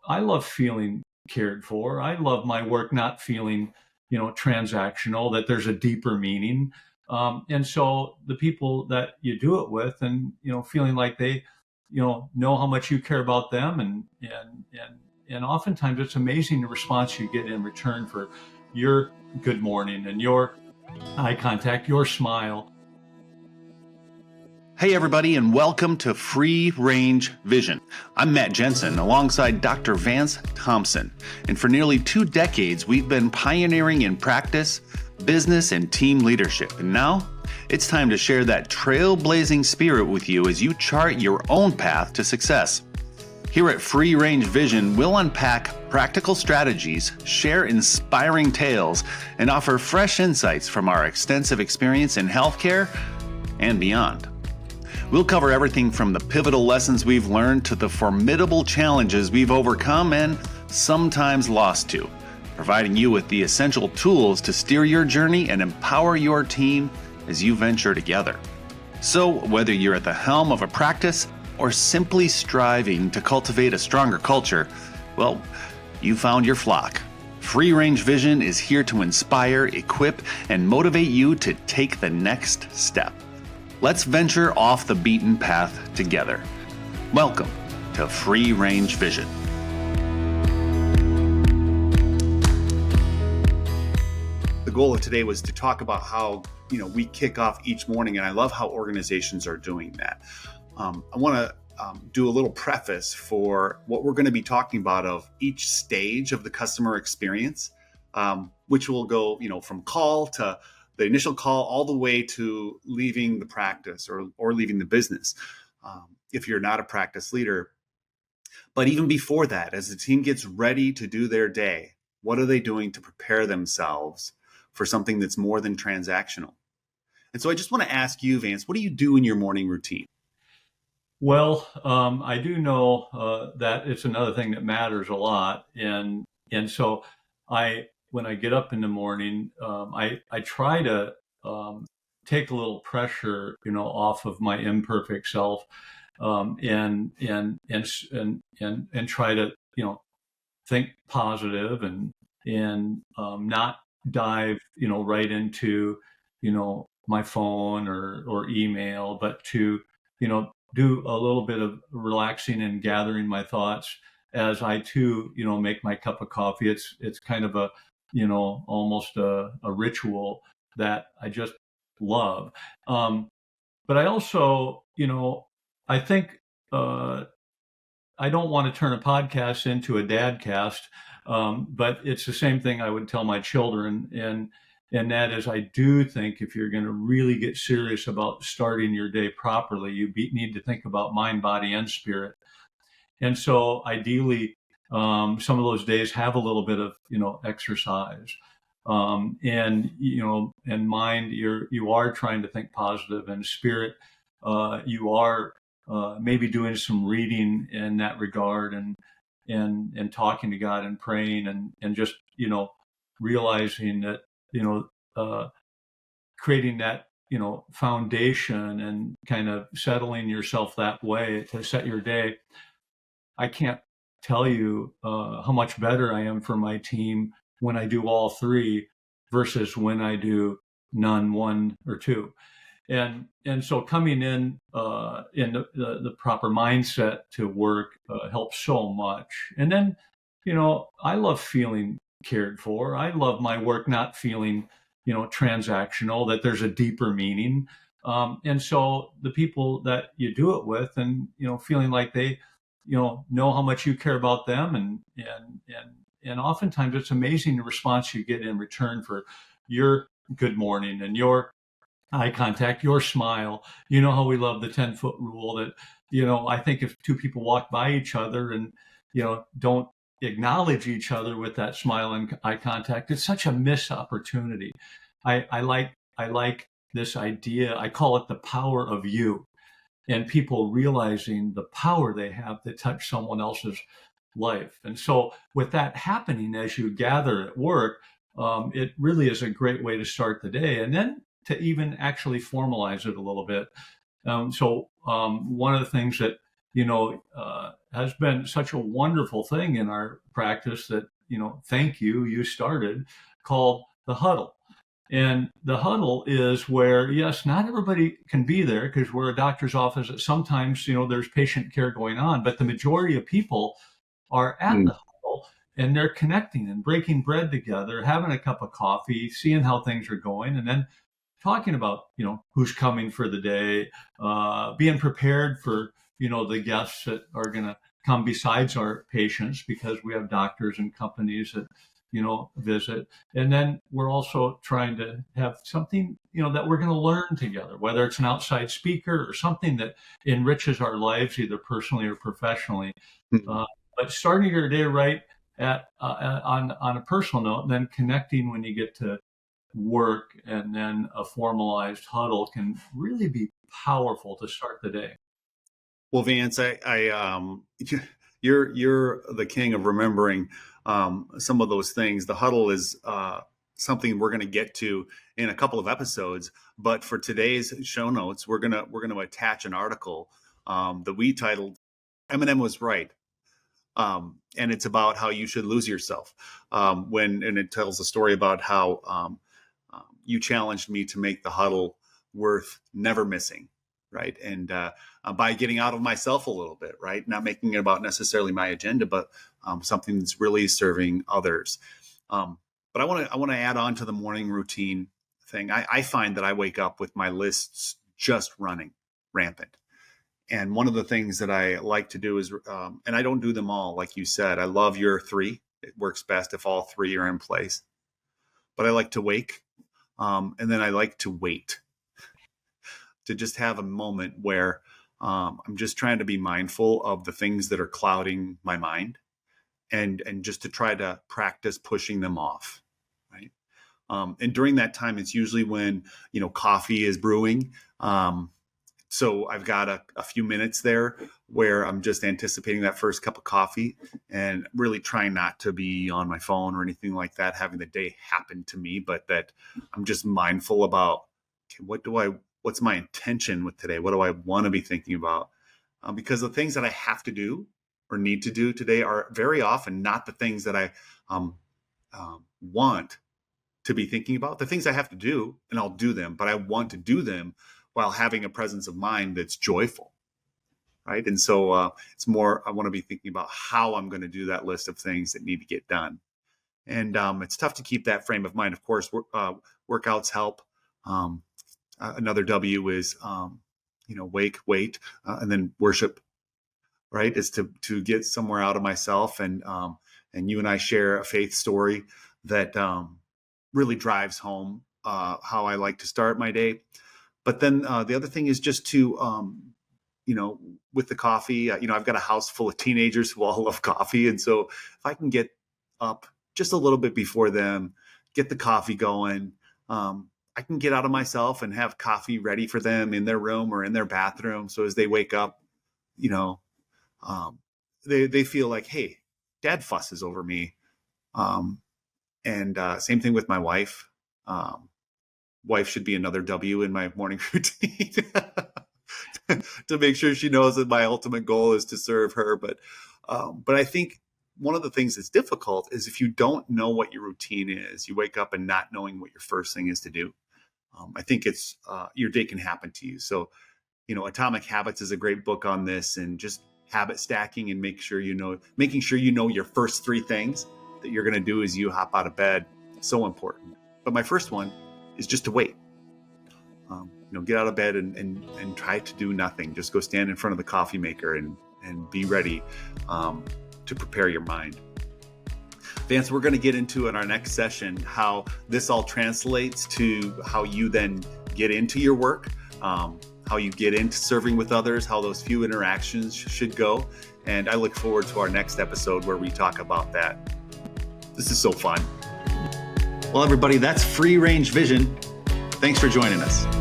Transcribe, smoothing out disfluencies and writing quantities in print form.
I love feeling cared for. I love my work not feeling, transactional, that there's a deeper meaning. And so the people that you do it with and, feeling like they, know how much you care about them. And oftentimes it's amazing the response you get in return for your good morning and your eye contact, your smile. Hey everybody, and welcome to Free Range Vision. I'm Matt Jensen alongside Dr. Vance Thompson. And for nearly 2 decades, we've been pioneering in practice, business, and team leadership. And now it's time to share that trailblazing spirit with you as you chart your own path to success. Here at Free Range Vision, we'll unpack practical strategies, share inspiring tales, and offer fresh insights from our extensive experience in healthcare and beyond. We'll cover everything from the pivotal lessons we've learned to the formidable challenges we've overcome and sometimes lost to, providing you with the essential tools to steer your journey and empower your team as you venture together. So, whether you're at the helm of a practice or simply striving to cultivate a stronger culture, well, you found your flock. Free Range Vision is here to inspire, equip, and motivate you to take the next step. Let's venture off the beaten path together. Welcome to Free Range Vision. The goal of today was to talk about how, we kick off each morning, and I love how organizations are doing that. I want to do a little preface for what we're going to be talking about of each stage of the customer experience, which will go, from call to the initial call all the way to leaving the practice or leaving the business, if you're not a practice leader. But even before that, as the team gets ready to do their day, what are they doing to prepare themselves for something that's more than transactional? And so I just want to ask you, Vance, what do you do in your morning routine? Well, I do know that it's another thing that matters a lot. And so when I get up in the morning, I try to take a little pressure, off of my imperfect self, and try to, think positive and not dive, right into, my phone or email, but to, do a little bit of relaxing and gathering my thoughts as I too, make my cup of coffee. It's kind of a, almost a ritual that I just love. But I also, I think I don't want to turn a podcast into a dadcast, but it's the same thing I would tell my children. And that is, I do think if you're going to really get serious about starting your day properly, you need to think about mind, body, and spirit. And so ideally, some of those days have a little bit of, exercise. And mind, you are trying to think positive, and spirit, you are maybe doing some reading in that regard and talking to God and praying and just, realizing that, creating that, foundation and kind of settling yourself that way to set your day. I can't tell you how much better I am for my team when I do all three versus when I do none, one or two. And so coming in the proper mindset to work helps so much. And then, I love feeling cared for. I love my work not feeling, transactional, that there's a deeper meaning. And so the people that you do it with and, feeling like they, know how much you care about them. And oftentimes it's amazing the response you get in return for your good morning and your eye contact, your smile. You know how we love the 10-foot rule that, I think if 2 people walk by each other and, don't acknowledge each other with that smile and eye contact, it's such a missed opportunity. I like this idea. I call it the power of you, and people realizing the power they have to touch someone else's life. And so with that happening as you gather at work, it really is a great way to start the day, and then to even actually formalize it a little bit. So one of the things that has been such a wonderful thing in our practice that, thank you, you started, called the huddle. And the huddle is where, yes, not everybody can be there because we're a doctor's office. Sometimes, there's patient care going on, but the majority of people are at the huddle and they're connecting and breaking bread together, having a cup of coffee, seeing how things are going, and then talking about, who's coming for the day, being prepared for, the guests that are going to come besides our patients, because we have doctors and companies that, visit. And then we're also trying to have something, that we're going to learn together, whether it's an outside speaker or something that enriches our lives, either personally or professionally. But starting your day right on a personal note, and then connecting when you get to work, and then a formalized huddle can really be powerful to start the day. Well, Vance, you're the king of remembering some of those things. The huddle is something we're going to get to in a couple of episodes, but for today's show notes, we're gonna attach an article that we titled "Eminem Was Right." And it's about how you should lose yourself. And it tells a story about how you challenged me to make the huddle worth never missing, right? And by getting out of myself a little bit, right? Not making it about necessarily my agenda, but something that's really serving others. But I want to add on to the morning routine thing. I find that I wake up with my lists just running rampant. And one of the things that I like to do is, and I don't do them all, like you said. I love your 3. It works best if all 3 are in place. But I like to wake, and then I like to wait, to just have a moment where I'm just trying to be mindful of the things that are clouding my mind, and just to try to practice pushing them off, right? And during that time, it's usually when, coffee is brewing. So I've got a few minutes there where I'm just anticipating that first cup of coffee and really trying not to be on my phone or anything like that, having the day happen to me, but that I'm just mindful about, okay, what's my intention with today? What do I want to be thinking about? Because the things that I have to do or need to do today are very often not the things that I want to be thinking about. The things I have to do, and I'll do them, but I want to do them while having a presence of mind that's joyful, right? And so it's more, I want to be thinking about how I'm going to do that list of things that need to get done. And it's tough to keep that frame of mind. Of course, workouts help. Another W is, wake, wait, and then worship, right? Is to get somewhere out of myself. And you and I share a faith story that really drives home how I like to start my day. But then the other thing is just to, with the coffee, I've got a house full of teenagers who all love coffee. And so if I can get up just a little bit before them, get the coffee going, I can get out of myself and have coffee ready for them in their room or in their bathroom. So as they wake up, they feel like, hey, Dad fusses over me. And same thing with my wife. Wife should be another W in my morning routine to make sure she knows that my ultimate goal is to serve her. But I think one of the things that's difficult is if you don't know what your routine is, you wake up and not knowing what your first thing is to do. I think it's your day can happen to you. So, Atomic Habits is a great book on this, and just habit stacking and making sure you know your first 3 things that you're going to do as you hop out of bed. So important. But my first one is just to wait. Get out of bed and try to do nothing. Just go stand in front of the coffee maker and be ready to prepare your mind. Vance, we're going to get into in our next session how this all translates to how you then get into your work, how you get into serving with others, how those few interactions should go. And I look forward to our next episode where we talk about that. This is so fun. Well, everybody, that's Free Range Vision. Thanks for joining us.